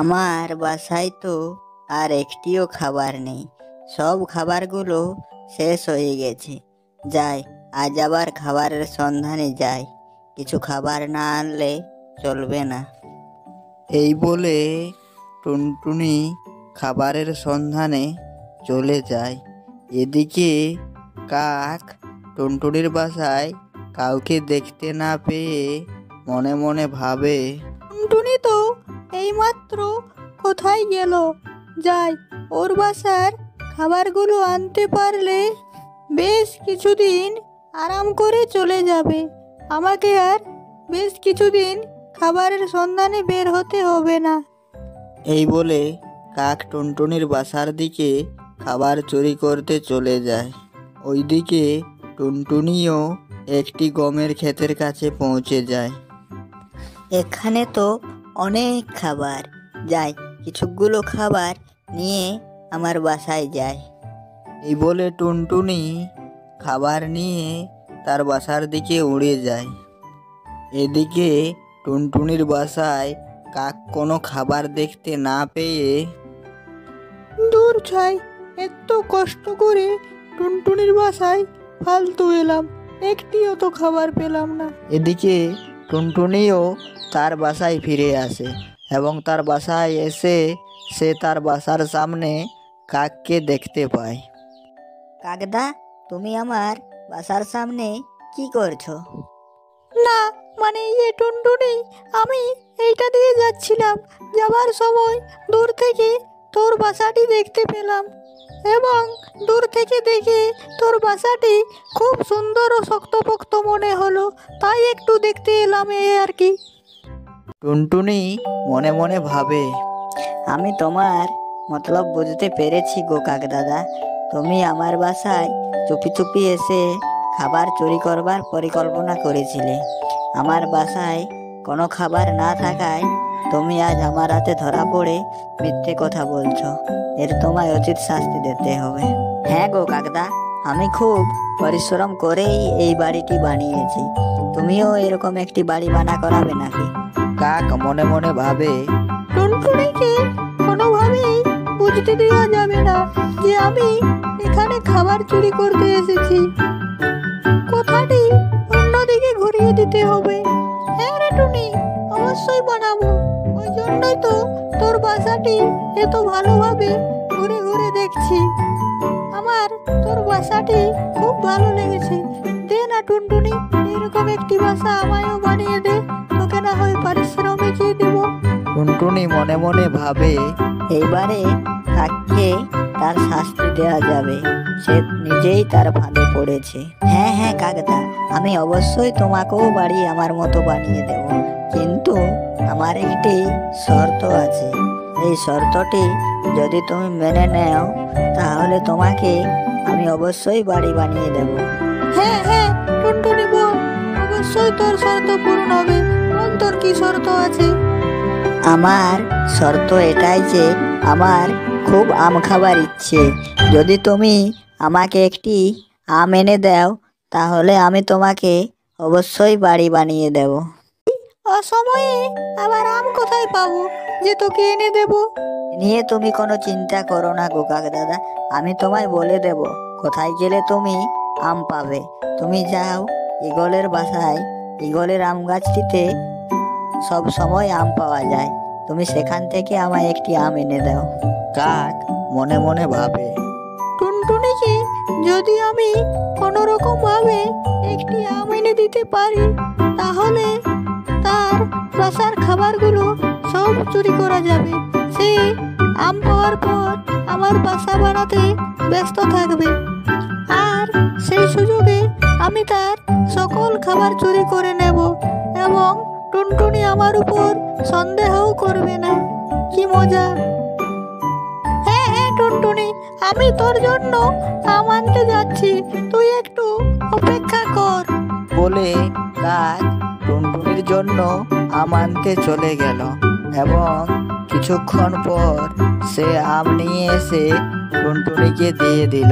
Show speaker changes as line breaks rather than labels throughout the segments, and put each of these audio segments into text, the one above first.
আমার বাসায় তো আর একটিও খাবার নেই, সব খাবারগুলো শেষ হয়ে গেছে। যাই, আজ আবার খাবারের সন্ধানে যাই, কিছু খাবার না আনলে চলবে না। এই বলে টুনটুনি খাবারের সন্ধানে চলে যায়। এদিকে কাক টুনটুনির বাসায় কাউকে দেখতে না পেয়ে মনে মনে ভাবে,
টুনটুনি তো এইমাত্র কোথায় গেল? যাই, ওর বাসার খাবারগুলো আনতে পারলে বেশ কিছুদিন আরাম করে চলে যাবে। আমাকে আর বেশ কিছুদিন খাবারের সন্ধানে বের হতে হবে না।
এই বলে কাক টুনটুনির বাসার দিকে খাবার চুরি করতে চলে যায়। ওইদিকে টুনটুনিও একটি গমের ক্ষেতের কাছে পৌঁছে যায়। এখানে তো অনেক খাবার, যাই কিছুগুলো খাবার নিয়ে আমার বাসায় যায়। এই বলে টুনটুনি খাবার নিয়ে তার বাসার দিকে উড়ে যায়। এদিকে টুনটুনির বাসায় কাক কোনো খাবার দেখতে না পেয়ে,
দূর ছাই, এত কষ্ট করে টুনটুনির বাসায় ফালতু এলাম, একটিও তো খাবার পেলাম না।
এদিকে টুনটুনিও তার বাসায় ফিরে আসে এবং তার বাসায় এসে সে তার বাসার সামনে কাককে দেখতে পায়। কাকদা, তুমি আমার বাসার সামনে কি করছো?
না, মানে টুনটুনি, আমি এইটা দিয়ে যাচ্ছিলাম, যাবার সময় দূর থেকে তোর বাসাটি দেখতে পেলাম এবং দূর থেকে দেখে তোর বাসাটি খুব সুন্দর ও শক্তপোক্ত মনে হলো, তাই একটু দেখতে এলাম, এই আর কি।
টুনটুনি মনে মনে ভাবে, আমি তোমার মতলব বুঝতে পেরেছি গো কাকদাদা। তুমি আমার বাসায় চুপি চুপি এসে খাবার চুরি করবার পরিকল্পনা করেছিলে। আমার বাসায় কোনো খাবার না থাকায় তুমি আজ আমার হাতে ধরা পড়ে মিথ্যে কথা বলছো। এর তোমায় উচিত শাস্তি দিতে হবে। হ্যাঁ গো কাকদা, আমি খুব পরিশ্রম করেই এই বাড়িটি বানিয়েছি। তুমিও এরকম একটি বাড়ি বানা করাবে নাকি? কাক মনে মনে ভাবে,
টুনটুনিকে কোনোভাবেই বুঝতে দেওয়া যাবে না যে আমি এখানে খাবার চুরি করতে এসেছি। কথাটি অন্যদিকে ঘুরিয়ে দিতে হবে। হ্যাঁ রে টুনি, অবশ্যই বানাবো, ওই জন্যই তো তোর বাসাটি এত ভালোভাবে ঘুরে ঘুরে দেখছি। আমার তোর বাসাটি খুব ভালো লেগেছে। দে না টুনটুনি, এরকম একটি বাসা আমায়ও বানিয়ে দে, তোকে না হয় পারিশ্রমিকই দেব।
টুনটুনি মনে মনে ভাবে, এইবারে কাককে তার শাস্তি দেওয়া যাবে, সে নিজেই তার ফাঁদে পড়েছে। হ্যাঁ হ্যাঁ কাকদা, আমি অবশ্যই তোমাকেও বাড়ি আমার মতো বানিয়ে দেব, কিন্তু আমার একটি শর্ত আছে। এই শর্তটি যদি তুমি মেনে নেও তাহলে তোমাকে আমি অবশ্যই বাড়ি বানিয়ে দেব।
হ্যাঁ হ্যাঁ টুনটুনি বল, অবশ্যই তোর শর্ত পূরণ হবে। বল, তোর কি শর্ত আছে?
আমার শর্ত এটাই যে আমার খুব আম খাবার ইচ্ছে। যদি তুমি আমাকে একটি আম এনে দাও তাহলে আমি তোমাকে অবশ্যই বাড়ি বানিয়ে দেব।
অসময়ে আবার আম কোথায় পাবো যে তোকে এনে দেব?
নিয়ে তুমি কোনো চিন্তা করো না গো কাকদাদা, আমি তোমায় বলে দেব কোথায় গেলে তুমি আম পাবে। তুমি যাও ঈগলের বাসায়, ঈগলের আম গাছটিতে সব সময় আম পাওয়া যায়, তুমি সেখান থেকে আমায় একটি আম এনে দাও। কাক মনে মনে ভাবে,
টুনটুনিকে যদি আমি কোনো রকম ভাবে একটি আম এনে দিতে পারি তাহলে তার বাসার খাবারগুলো সব চুরি করা যাবে। সে আম পাওয়ার পর আমার বাসা বানাতে ব্যস্ত থাকবে, আর সেই সুযোগে আমি তার সকল খাবার চুরি করে নেব এবং টুনটুনি আমার উপর সন্দেহও করবে না। কি মজা! হ্যাঁ হ্যাঁ টুনটুনি, আমি তোর জন্য আম আনতে যাচ্ছি, তুই একটু অপেক্ষা কর।
বলে কাক টুনটুনির জন্য আম আনতে চলে গেল এবং কিছুক্ষণ পর সে আম নিয়ে এসে টুনটুনিকে দিয়ে দিল।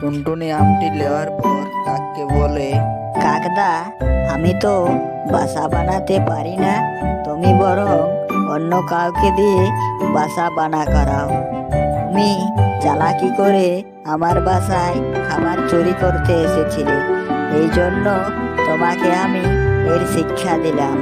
টুনটুনি আমটি নেওয়ার পর কাককে বলে, কাকদা, আমি তো বাসা বানাতে পারি না, তুমি বরং অন্য অন্য কাউকে দিয়ে বাসা বানা করাও। তুমি চালাকি করে আমার বাসায় খাবার চুরি করতে এসেছিলে, এই জন্য তোমাকে আমি এর শিক্ষা দিলাম।